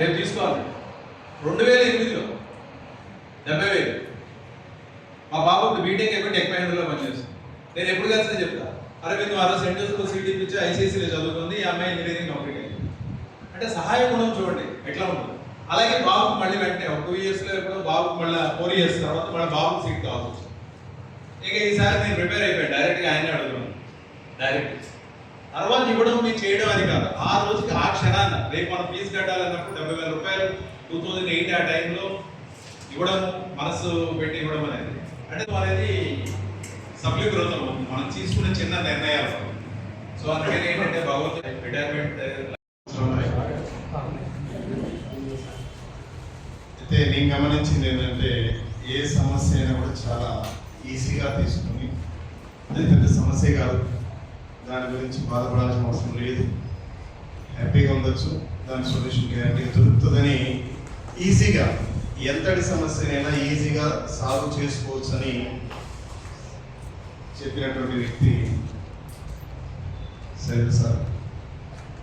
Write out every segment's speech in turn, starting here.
రేపు తీసుకోవాలి. 2008లో 70,000. మా బాబు బీటెక్ అయిపోయి టెక్ మహేంద్రలో పనిచేస్తుంది. నేను ఎప్పుడు కలిసినా చెప్తా, అరే మీరు 60 సెంట్ జోసెఫ్లో సీట్ ఇప్పించి ఐసీఐసీలో చదువుతుంది, ఈ అమ్మాయి ఇంజనీరింగ్ కంప్లీట్ అయింది అంటే సహాయ గుణం చూడండి ఎట్లా ఉంటుంది. అలాగే బాబుకు మళ్ళీ వెంటనే ఒక 2 ఇయర్స్లో ఎప్పుడో బాబుకు మళ్ళీ 4 ఇయర్స్ తర్వాత మళ్ళీ బాబుకు సీట్ కావాల్సి వచ్చింది. ఇక ఈసారి నేను ప్రిపేర్ అయిపోయాను, డైరెక్ట్గా ఆయనే అడుగుతున్నాను. డైరెక్ట్ తర్వాత ఇవ్వడం మీరు చేయడం అది కాదు, ఆ రోజుకి ఆ క్షణాన్న రేపు మనం ఫీజు కట్టాలన్నప్పుడు 70,000 రూపాయలు 2008 ఆ టైంలో ఇవ్వడం, మనసు పెట్టి ఇవ్వడం అనేది సఫలీకృతం మనం తీసుకునే చిన్న నిర్ణయాలు. సో అందుకని ఏంటంటే భగవంతుడు రిటైర్మెంట్ అయితే నేను గమనించింది ఏంటంటే ఏ సమస్య అయినా కూడా చాలా ఈజీగా తీసుకుని, అది పెద్ద సమస్య కాదు, దాని గురించి బాధపడాల్సిన అవసరం లేదు, హ్యాపీగా ఉండొచ్చు, దాని సొల్యూషన్ గ్యారంటీగా దొరుకుతుందని ఈజీగా ఎంతటి సమస్యనైనా ఈజీగా సాల్వ్ చేసుకోవచ్చు అని చెప్పినటువంటి వ్యక్తి సరే సార్.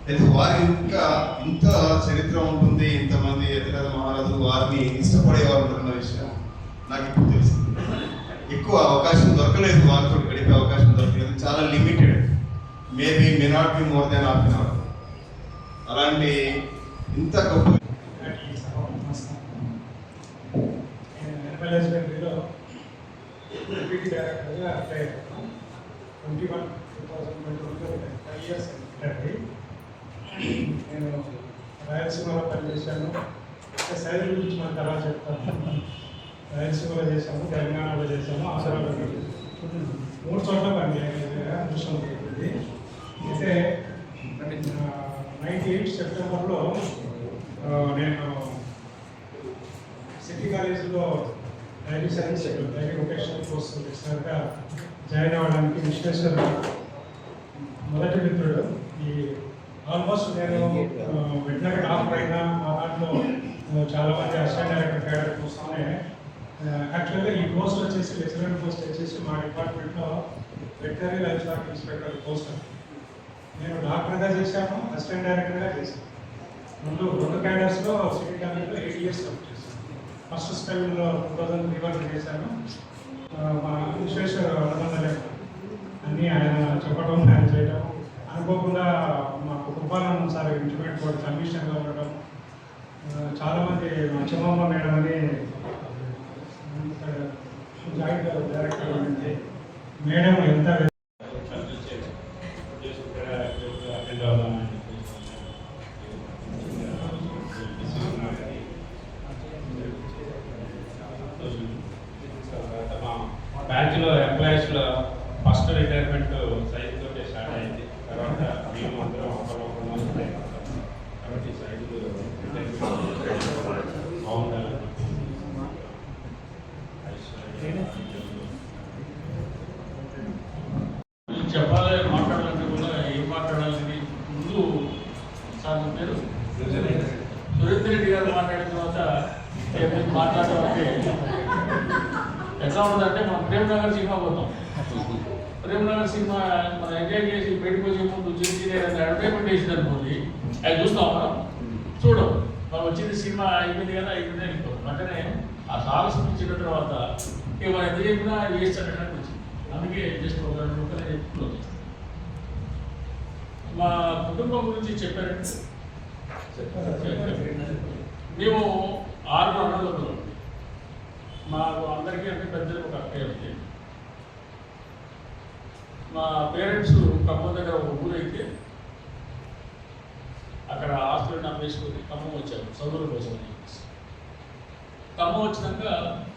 అయితే వారి ఇంకా ఇంత చరిత్ర ఉంటుంది, ఇంతమంది ఎదురద మహారాజులు వారిని ఇష్టపడేవారు ఉంటున్న విషయం నాకు ఇప్పుడు తెలిసింది. ఎక్కువ అవకాశం దొరకలేదు, వారితో గడిపే అవకాశం దొరకలేదు, చాలా limited, maybe may not be more than half an hour. అలాంటి ఇంత గొప్ప డైరెక్టర్గా అప్లై అయ్యాను. 2021 5 years అయింది. నేను రాయలసీమలో పనిచేశాను. సైడ్ గురించి మన తర్వాత చెప్తాను. రాయలసీమలో చేశాము, తెలంగాణలో చేశాము, ఆంధ్రాలో 3 చోట్ల పనిచేయాలి అదృష్టం ఉంటుంది. అయితే 98 సెప్టెంబర్లో నేను సిటీ కాలేజీలో dairy science dairy vocational course లెక్చరర్గా జాయిన్ అవ్వడానికి విశ్వేశ్వర మొదటి మిత్రుడు. ఈ ఆల్మోస్ట్ నేను వెటనరీ డాక్టర్ అయినా మా దాంట్లో చాలామంది అసిస్టెంట్ డైరెక్టర్ క్యాడర్ కోసమే యాక్చువల్గా ఈ పోస్ట్ వచ్చేసి లెక్చరర్ పోస్ట్ వచ్చేసి మా డిపార్ట్మెంట్లో veterinary life stock inspector post. నేను డాక్టర్గా చేశాను, అసిస్టెంట్ డైరెక్టర్గా చేశాను. రెండు క్యాడర్స్లో సిటీ కాలేజ్లో 8 years వర్క్ చేశాను. ఫస్ట్ స్పెల్లో 2003 చేశాను. మా విశ్వేశ్వర అన్నీ ఆయన చెప్పడం, ఆయన చేయడం, అనుకోకుండా మాకు కృపానందం సార్ ఇంటిమేట్ కూడా కమిషనర్గా ఉండడం, చాలామంది చెమ్మమ్మ మేడం అని జాయింట్ డైరెక్టర్ ఉంది మేడం ఎంత బ్యాంకులో ఎంప్లాయీస్లో ఫస్ట్ రిటైర్మెంట్ సైజుతో స్టార్ట్ అయింది. తర్వాత మేము అందరం ఒకరు కాబట్టి సైజు బాగుండాలి. చెప్పాలి, మాట్లాడాలంటే కూడా ఏం మాట్లాడాలని ముందు సార్ పేరు సురేందర్ రెడ్డి గారు మాట్లాడిన తర్వాత మాట్లాడడం అంటే ఎట్లా ఉంటుందంటే మనం ప్రేమ్నగర్ సినిమా పోతాం. ప్రేమ్నగర్ సినిమా మనం ఎంజాయ్ చేసి బయటకు వచ్చే ముందు చూసి అడ్వర్టైజ్మెంట్ వేసింది అనుకోండి, అది చూస్తాం మనం చూడం. మనం వచ్చింది సినిమా అయిపోయింది కదా, అయిపోయింది వెళ్ళిపోతాం. వెంటనే ఆ సాహసం ఇచ్చిన తర్వాత ఇక మనం ఎంత చెప్పినా వేస్తాడడానికి వచ్చింది. అందుకే జస్ట్ ఒక 2 రూపాయలు చెప్పుకోవచ్చు. మా కుటుంబం గురించి చెప్పారంటే మేము 6 అన్నదమ్ములు. మాకు అందరికీ అంటే పెద్దలు ఒక అక్కయ్య ఉంది. మా పేరెంట్స్ ఖమ్మం దగ్గర ఒక ఊరైతే అక్కడ ఆస్తులను అమ్మేసుకొని ఖమ్మం వచ్చారు చదువుల కోసం అని. ఖమ్మం వచ్చినాక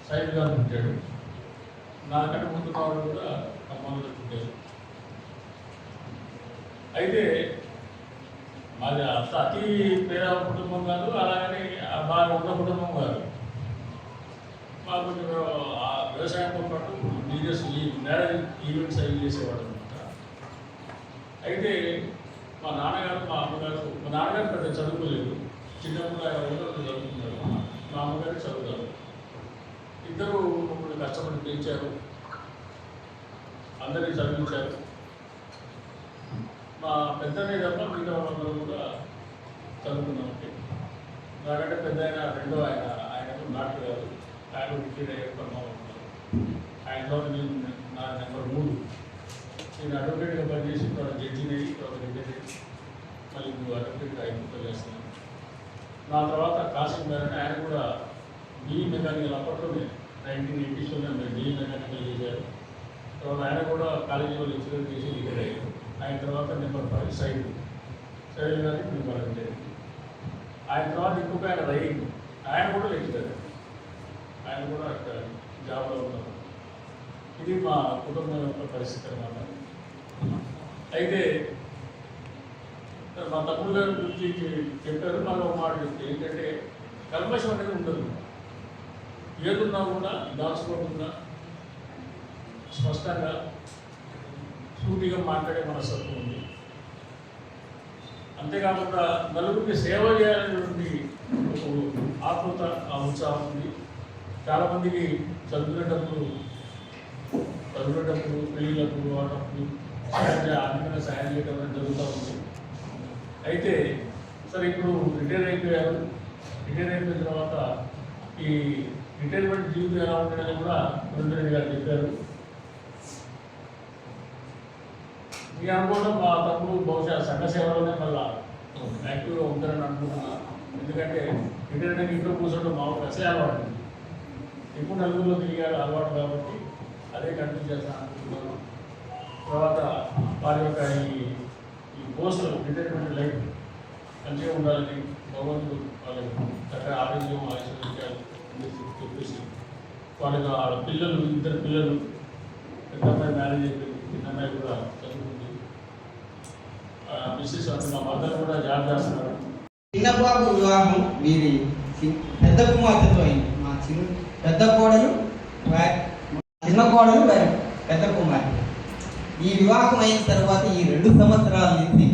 సైడ్ గారు పుట్టాడు. నాకంటే ముందు కావడం కూడా ఖమ్మంలో పుట్టారు. అయితే మాది అంత అతి పేద కుటుంబం కాదు, అలాగని బాగా ఉన్న కుటుంబం కాదు. మాకు వ్యవసాయంతో పాటు బిజినెస్ మ్యారేజ్ ఈవెంట్స్ అవి చేసేవాడు అనమాట. అయితే మా నాన్నగారు మా అమ్మగారు, మా నాన్నగారు పెద్ద చదువుకోలేదు, చిన్నప్పుడు చదువుకున్నారు. మా అమ్మగారు చదువుతారు. ఇద్దరు మమ్మల్ని కష్టపడి పెంచారు, అందరినీ చదివించారు. మా పెద్దనే తప్ప మిగతా వాళ్ళందరూ కూడా చదువుకున్నామంటే నాకంటే పెద్ద రెండో ఆయనకు డాక్టర్ గారు ఆయన రిటైర్ అయ్యే ఉన్నారు. ఆయన తర్వాత నేను నా నెంబర్ 3. నేను అడ్వకేట్గా పనిచేసి తర్వాత జడ్జిని తర్వాత రిటైర్ అయ్యి మళ్ళీ ఇప్పుడు అడ్వకేట్గా ఆయన చేస్తున్నాను. నా తర్వాత కాసిం గారు అని ఆయన కూడా డిఈ మెకానికల్ అప్పట్లోనే 1980s డిఈ మెకానికల్ చేశారు. తర్వాత ఆయన కూడా కాలేజీలో లెక్చరర్ చేసి రిటైర్ అయ్యారు. ఆయన తర్వాత నెంబర్ 5 సైడ్ గారికి నెంబర్ రిటైర్. ఆయన తర్వాత ఇంకొక ఆయన రైడింగ్, ఆయన కూడా లెక్చరర్, ఆయన కూడా అక్కడ జాబ్లో ఉన్నారు. ఇది మా కుటుంబం యొక్క పరిస్థితి అన్నమాట. అయితే మా తమ్ముడు గారి గురించి చెప్పారు. నాకు ఒక మాట చెప్తే ఏంటంటే కల్మషం అనేది ఉండదు. ఏదున్నా కూడా దాచుకోకుండా స్పష్టంగా సూటిగా మాట్లాడే మనస్తత్వం ఉంది. అంతేకాకుండా నలుగురికి సేవ చేయాలనేటువంటి ఆత్మత, ఆ ఉత్సాహం ఉంది. చాలామందికి చదువుకునేటప్పుడు పెళ్ళిళ్ళప్పుడు వాటప్పుడు ఆర్థికంగా సాయం చేయడం అనేది జరుగుతూ ఉంది. అయితే సరే ఇప్పుడు రిటైర్ అయిపోయారు. రిటైర్ అయిపోయిన తర్వాత ఈ రిటైర్మెంట్ జీవితం ఎలా ఉంటుందని కూడా రెడ్డి గారు చెప్పారు. ఈ అనుకోవడం మా తమ్ముడు బహుశా సంఘ సేవలోనే మళ్ళా యాక్టివ్గా ఉంటారని అనుకుంటున్నాను. ఎందుకంటే రిటైర్ అయిన ఇంట్లో కూర్చోవడం మా కసే అలవాటు, ఇప్పుడు నలుగురిలో తిరిగారు అలవాటు కాబట్టి అదే కంటిన్యూ చేస్తాను అనుకుంటున్నాను. తర్వాత వారి యొక్క ఈ పోస్టులు రిటైర్మెంట్ లైఫ్ మంచిగా ఉండాలని భగవంతుడు వాళ్ళకి చక్కగా ఆరోగ్యం ఆశీర్వదించాలి చెప్పేసి వాళ్ళకి వాళ్ళ పిల్లలు 2 పిల్లలు, పెద్ద అమ్మాయి మ్యారేజ్ అయిపోయింది, చిన్న అమ్మాయి కూడా చదువుకుంది. మిస్సెస్ అంటే మా మదర్ కూడా జాబ్ చేస్తున్నారు. చిన్నబాబు వివాహం వీరి పెద్ద కుమార్తెతో అయింది. మా పెద్ద కోడలు చిన్న కోడలు పెద్ద కుమార్తె. ఈ వివాహం అయిన తర్వాత ఈ 2 సంవత్సరాల నుంచి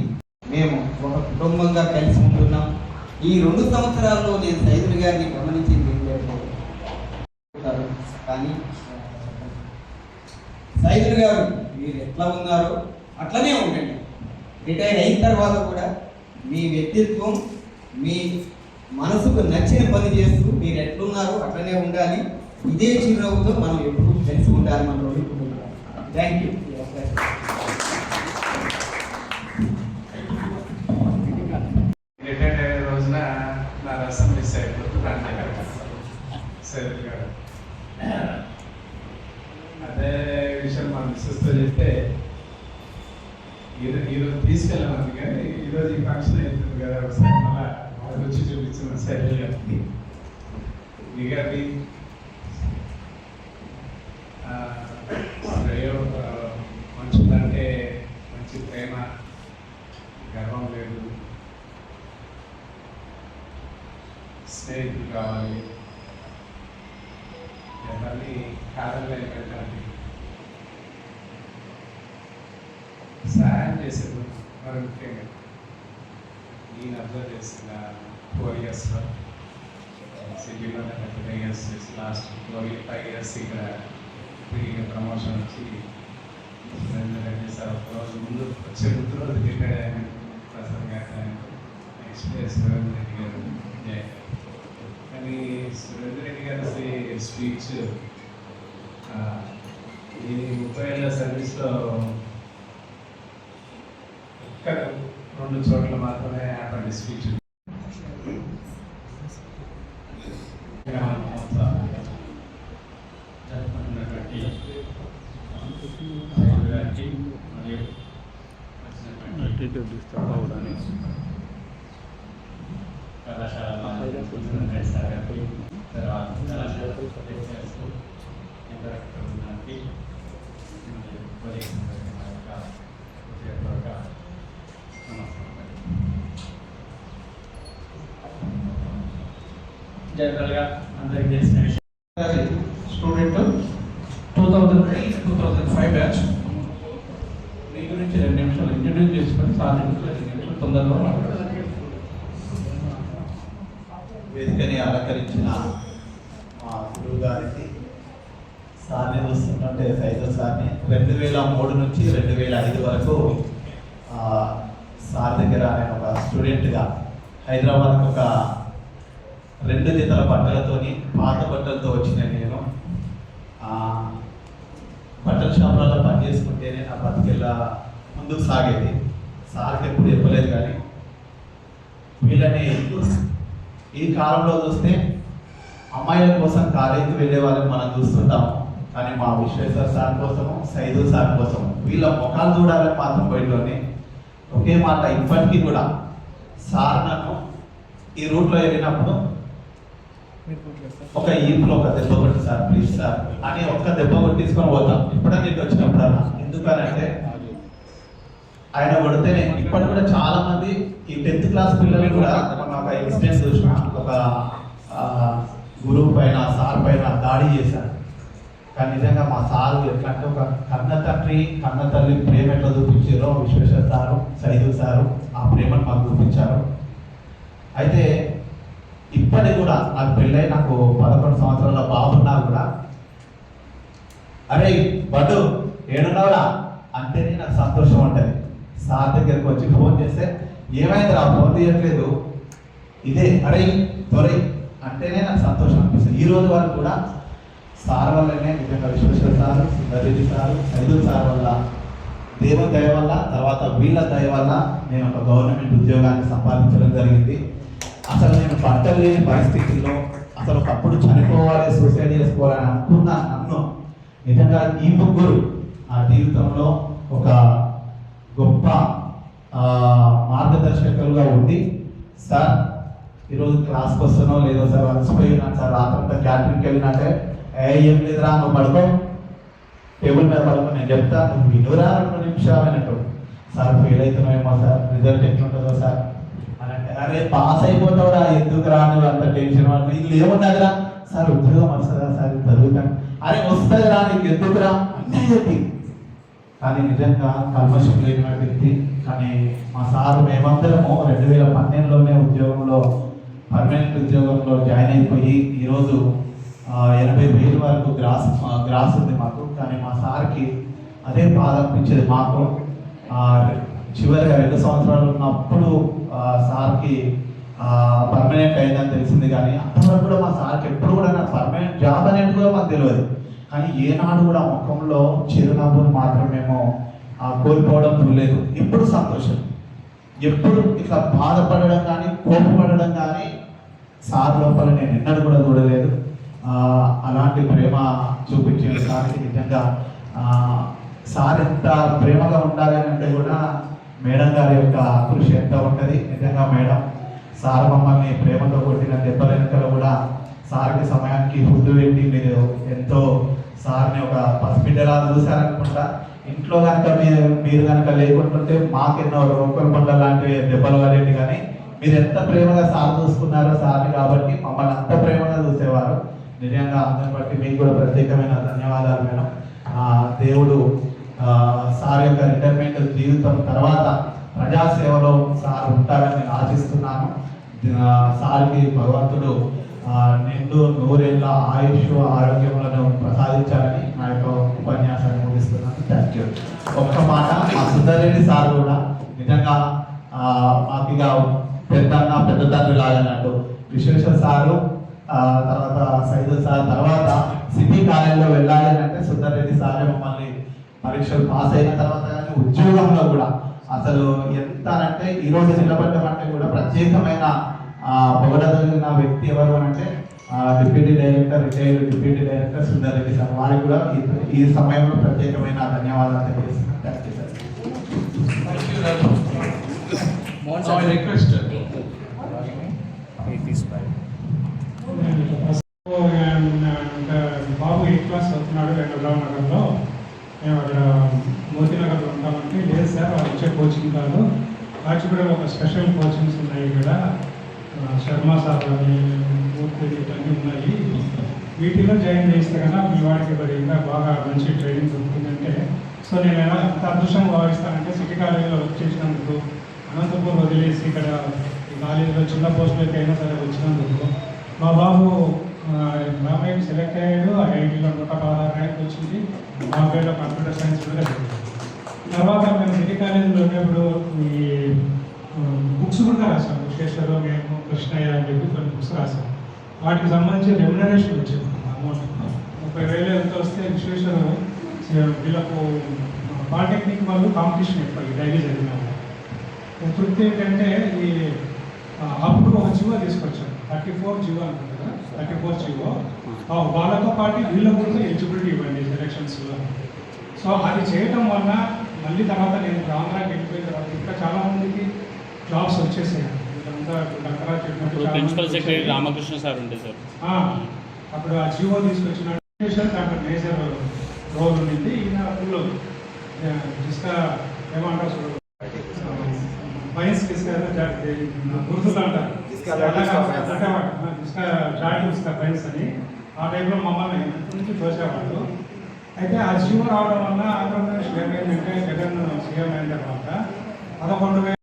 మేము ఒక కుటుంబంగా కలిసి ఉంటున్నాం. ఈ 2 సంవత్సరాల్లో నేను సైదులు గారిని గమనించింది కానీ సైదులు గారు మీరు ఎట్లా ఉన్నారో అట్లనే ఉండండి. రిటైర్ అయిన తర్వాత కూడా మీ వ్యక్తిత్వం, మీ మనసుకు నచ్చిన పని చేస్తూ మీరు ఎట్లున్నారో అట్లనే ఉండాలి. ఇదే చిరునవ్వుతో మనం ఎప్పుడు కలిసి ఉండాలి మన రోజు. Thank you. రిటైర్డ్ అయిన రోజున నా రసం మిస్ అయిపోతుంది. సరే అదే విషయం మా మిస్సెస్తో చెప్తే ఈరోజు తీసుకెళ్ళాను కానీ ఈరోజు ఈ ఫంక్షన్ అవుతుంది కదా ఒకసారి మళ్ళీ అది వచ్చి చూపించిన సైకిల్ గారికి గారి మనుషులంటే మంచి ప్రేమ, గర్వం లేదు, స్నేహితులు కావాలి, ఎవరిని కాదంలో పెట్టాలి, సహాయం చేసేది. మరి ముఖ్యంగా నేను అబ్జర్వ్ చేసిన 4 yearsలో సిటీలో 30 years చేసి లాస్ట్ 5 years ఇక్కడ తిరిగి ప్రమోషన్ వచ్చి రెడ్డి సార్ ఒకరోజు ముందు వచ్చే ముందు రోజు రిటైర్డ్ అయ్యాను. ప్రసాద్ గారు నెక్స్ట్ డే సురేంద్ర రెడ్డి గారు కానీ సురేంద్ర రెడ్డి గారి స్పీచ్ ఈ 30 ఏళ్ళ సర్వీస్లో ఇక్కడ 2 చోట్ల మాత్రమే అటువంటి స్పీచ్. జనరల్గా అందరికీ తెలిసిన విషయం స్టూడెంట్ 2003-2005 బ్యాచ్. మీ గురించి 2 నిమిషాలు ఇంట్రడ్యూస్ చేసుకొని 2 నిమిషాలు తొందరగా మాట్లాడారు. వేదికని అలంకరించిన మా గురువు గారికి సార్ని చూస్తున్నట్టే సైదుల్ సార్ని 2003 నుంచి 2005 వరకు సార్ దగ్గర నేను ఒక స్టూడెంట్గా హైదరాబాద్కి ఒక 2 జతల బట్టలతోని పాత బట్టలతో వచ్చిన నేను బట్టల షాపులలో పని చేసుకుంటేనే నా బతికెళ్ళ ముందుకు సాగేది. సార్కి ఎప్పుడు చెప్పలేదు. కానీ వీళ్ళని ఈ కాలంలో చూస్తే అమ్మాయిల కోసం కాలేజీకి వెళ్ళే వాళ్ళని మనం చూస్తుంటాం. కానీ మా విశ్వేశ్వర సార్ కోసము, సైదు సార్ కోసం వీళ్ళ ముఖాలు చూడాలని మాత్రం బయటలోనే ఒకే మాట ఇప్పటికీ కూడా సార్ నన్ను ఈ రూట్లో వెళ్ళినప్పుడు ఒక ఈపులో ఒక దెబ్బ కొట్టి సార్ ప్లీజ్ సార్ అని ఒక్క దెబ్బ కొట్టించుకొని పోతాం ఎప్పుడైనా ఇటు వచ్చినప్పుడన్నా. ఎందుకనంటే ఆయన కొడితేనే ఇప్పటి కూడా చాలా మంది ఈ 10th క్లాస్ పిల్లలు కూడా మనం ఒక ఇన్సిడెంట్ చూసిన, ఒక గురువు పైన సార్ పైన దాడి చేశారు. కానీ నిజంగా మా సారు ఎట్లా అంటే ఒక కన్న తండ్రి కన్న తల్లి ప్రేమ ఎట్లా చూపించారో విశ్వేశ్వర సారు, సైదు సారు ఆ ప్రేమను మాకు చూపించారు. అయితే ఇప్పటికి కూడా నాకు పెళ్ళై నాకు 11 సంవత్సరాల బాబున్నా కూడా అరే బడ్డు ఏడున్నావురా అంటేనే నాకు సంతోషం ఉంటుంది. సార్ దగ్గరికి వచ్చి ఫోన్ చేస్తే ఏమైందిరా ఫోన్ తీయట్లేదు, ఇదే అరే త్వరై అంటేనే నాకు సంతోషం అనిపిస్తుంది. ఈ రోజు వరకు కూడా సార్ వల్లనే నిజంగా Vishweshwara sir, Sundareddy sir, Saidu sir వల్ల, దేవుని దయ వల్ల, తర్వాత వీళ్ళ దయ వల్ల నేను ఒక గవర్నమెంట్ ఉద్యోగాన్ని సంపాదించడం జరిగింది. అసలు నేను బట్టలు లేని పరిస్థితుల్లో అసలు ఒకప్పుడు చనిపోవాలి, సూసైడ్ చేసుకోవాలని అనుకున్న నన్ను నిజంగా ఈ ముగ్గురు ఆ జీవితంలో ఒక గొప్ప మార్గదర్శకులుగా ఉండి, సార్ ఈరోజు క్లాస్కి వస్తానో లేదో సార్ అలసిపోయినా సార్ రాత్రంతా క్యాటరింగ్కి వెళ్ళినట్టే ఏం లేదురా నువ్వు పడుకో టేబుల్ మీద పడుకో నేను చెప్తా నువ్వు వినురా 2 నిమిషాలు అన్నట్టు. సార్ ఫెయిల్ అవుతున్నావేమో సార్ రిజల్ట్ ఎట్లుంటుందో సార్ అని అంటే అరే పాస్ అయిపోతావురా ఎందుకు రా నువ్వు అంత టెన్షన్ పడుతుంది ఇది ఏమున్నదిరా సార్ ఉద్యోగం వస్తుందా సార్ చదువుతాను అరే వస్తుంది రా నీకు ఎందుకురా అన్నీ చెప్పి. కానీ నిజంగా కల్మషం లేని వ్యక్తి. కానీ మా సార్ మేమందరము 2012లోనే ఉద్యోగంలో పర్మనెంట్ ఉద్యోగంలో జాయిన్ అయిపోయి ఈరోజు 80,000 వరకు గ్రాస్ ఉంది మాకు. కానీ మా సార్కి అదే బాధ అనిపించేది మాకు. చివరిగా 2 సంవత్సరాలు ఉన్నప్పుడు సార్కి పర్మనెంట్ అయిందని తెలిసింది. కానీ అంతవరకు కూడా మా సార్కి ఎప్పుడు కూడా నాకు పర్మనెంట్ జాబ్ అనేది కూడా మాకు తెలియదు. కానీ ఏనాడు కూడా ముఖంలో చిరునవ్వును మాత్రం మేము కోల్పోవడం చూడలేదు. ఎప్పుడు సంతోషం, ఎప్పుడు ఇట్లా బాధపడడం కానీ కోపపడడం కానీ సార్ లోపల నేను ఎన్నడూ కూడా చూడలేదు. అలాంటి ప్రేమ చూపించే సార్కి నిజంగా సార్ ఎంత ప్రేమగా ఉండాలని అంటే కూడా మేడం గారి యొక్క కృషి ఎంత ఉంటుంది. నిజంగా మేడం సార్ మమ్మల్ని ప్రేమతో కొట్టిన దెబ్బల వెనుకల కూడా సార్కి సమయానికి ఫుడ్ పెట్టి మీరు ఎంతో సార్ని ఒక పసిబిడ్డలా చూశారనుకుంటా. ఇంట్లో కనుక మీరు కనుక లేకుంటుంటే మాకెన్నో రోకల్ పండ్ల లాంటి దెబ్బలు పడేవి. కానీ మీరు ఎంత ప్రేమగా సార్ చూసుకున్నారో సార్ని, కాబట్టి మమ్మల్ని అంత ప్రేమగా చూసేవారు. నిజంగా అందరిని బట్టి మీకు కూడా ప్రత్యేకమైన ధన్యవాదాలు మేడం. దేవుడు సార్ యొక్క రిటైర్మెంట్ జీవితం తర్వాత ప్రజాసేవలో సార్ ఉంటారని నేను ఆశిస్తున్నాను. సార్కి భగవంతుడు నిండు 100 ఏళ్ళ ఆయుష్ ఆరోగ్యములను ప్రసాదించాలని నా యొక్క ఉపన్యాసాన్ని ముగిస్తున్నాను. Thank you. ఒక్క మాట, మా సుందరెడ్డి సార్ కూడా నిజంగా మాకు ఇక పెద్ద తండ్రి లాగన్నట్టు. విశ్వేశ్వర సారు తర్వాత సైదు సార్ తర్వాత సిటీ కాలేజీలో వెళ్ళాలి అంటే సుందరెడ్డి సారే మమ్మల్ని పరీక్షలు పాస్ అయిన తర్వాత కానీ ఉద్యోగంలో కూడా అసలు ఎంత అంటే ఈరోజు నిలబడ్డమంటే కూడా ప్రత్యేకమైన పొగడదగిన వ్యక్తి ఎవరు అంటే deputy director, retired deputy director Sundareddy sir. వారికి కూడా ఈ సమయంలో ప్రత్యేకమైన ధన్యవాదాలు తెలియజేస్తున్నాను. Thank you sir. రిక్వెస్ట్ బాబు 8th క్లాస్ చదువుతున్నాడు వెంకటరావు నగర్లో. మేము అక్కడ మోతీనగర్లో ఉంటామంటే లేదు సార్ వాళ్ళు ఇచ్చే కోచింగ్ కాదు, కాచిగూడలో ఒక స్పెషల్ కోచింగ్స్ ఉన్నాయి ఇక్కడ, శర్మ సార్ అని మూర్తి ఇవన్నీ ఉన్నాయి, వీటిలో జాయిన్ చేస్తే కన్నా మీ వాడికి మరి ఇంకా బాగా మంచి ట్రైనింగ్ దొరుకుతుందంటే, సో నేను ఎలా ఎంత అదృష్టం భావిస్తానంటే సిటీ కాలేజీలో వచ్చేసినందుకు, అనంతపూర్ వదిలేసి ఇక్కడ ఈ కాలేజీలో చిన్న పోస్టులకి అయినా సరే వచ్చినందుకు, మా బాబు రామయ్య సెలెక్ట్ అయ్యాడు. ఐఐటీలో 116 ర్యాంక్ వచ్చింది. బాంబేలో కంప్యూటర్ సైన్స్ కూడా జరిగింది. తర్వాత మేము సిటీ కాలేజీలో ఉన్నప్పుడు ఈ బుక్స్ కూడా రాసాం. విశ్వేశ్వరరావు, మేము, కృష్ణయ్య అని చెప్పి కొన్ని బుక్స్ రాసాం. వాటికి సంబంధించి రెమ్యునరేషన్ వచ్చింది అమౌంట్ 30,000 ఎంత వస్తే విశ్వేశ్వర వీళ్ళకు పాలిటెక్నిక్ వాళ్ళు కాంపిటీషన్ ఎక్కువ డైలీ చదివిన వాళ్ళు. తృప్తి ఏంటంటే ఈ అప్పుడు ఒక జీవో తీసుకొచ్చాం 34 జీవో అనుకుంటారా 34 జీవో వాళ్ళతో పాటు వీళ్ళ కూడా ఎలిజిబిలిటీ ఇవ్వండి ఎలక్షన్స్లో. సో అది చేయటం వల్ల మళ్ళీ తర్వాత నేను ఆంధ్రాకి వెళ్ళిపోయిన తర్వాత ఇంకా చాలా మందికి జాబ్స్ వచ్చేసాయి. ప్రిన్సిపల్ సెక్రటరీ రామకృష్ణ సార్ ఉండే సార్ అప్పుడు ఆ జీవో తీసుకొచ్చిన దాంట్లో మేజర్ రోల్ ఉండింది. ఈయన ఫుల్ ఇసుక ఏమంటారు వైన్స్ ఇసుక గుర్తులు అంటారు ఇసుక చాటి ఇసుక వైన్స్ అని ఆ టైంలో మమ్మల్ని నుంచి తోసేవాళ్ళు. అయితే ఆ జీవో రావడం వల్ల ఆంధ్రప్రదేశ్ ఏమైందంటే జగన్ సీఎం అయిన తర్వాత 11,000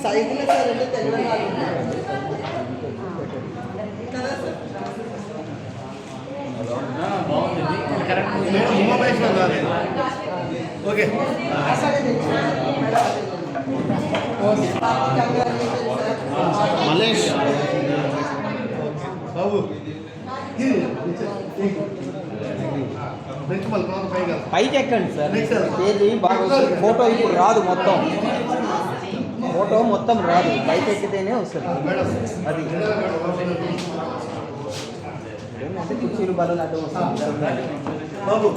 సైకిల్ సార్ అంటే తెలంగాణ ఓకే మలేష్ బాబు పైకి ఎక్కండి సార్ ఏది బాగా వస్తుంది. ఫోటో ఇప్పుడు రాదు, ఫోటో మొత్తం రాదు, పైకి ఎక్కితేనే వస్తుంది. అది ఏమంటే కుర్చీలు బలం అటు వస్తుంది బాబు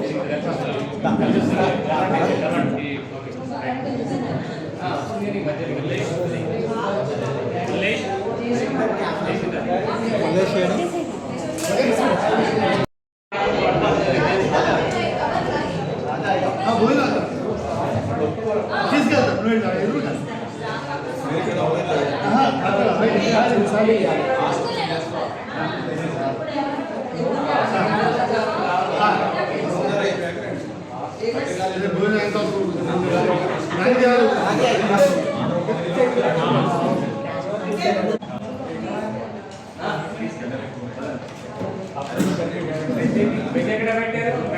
ఎక్కడ పెట్టారు?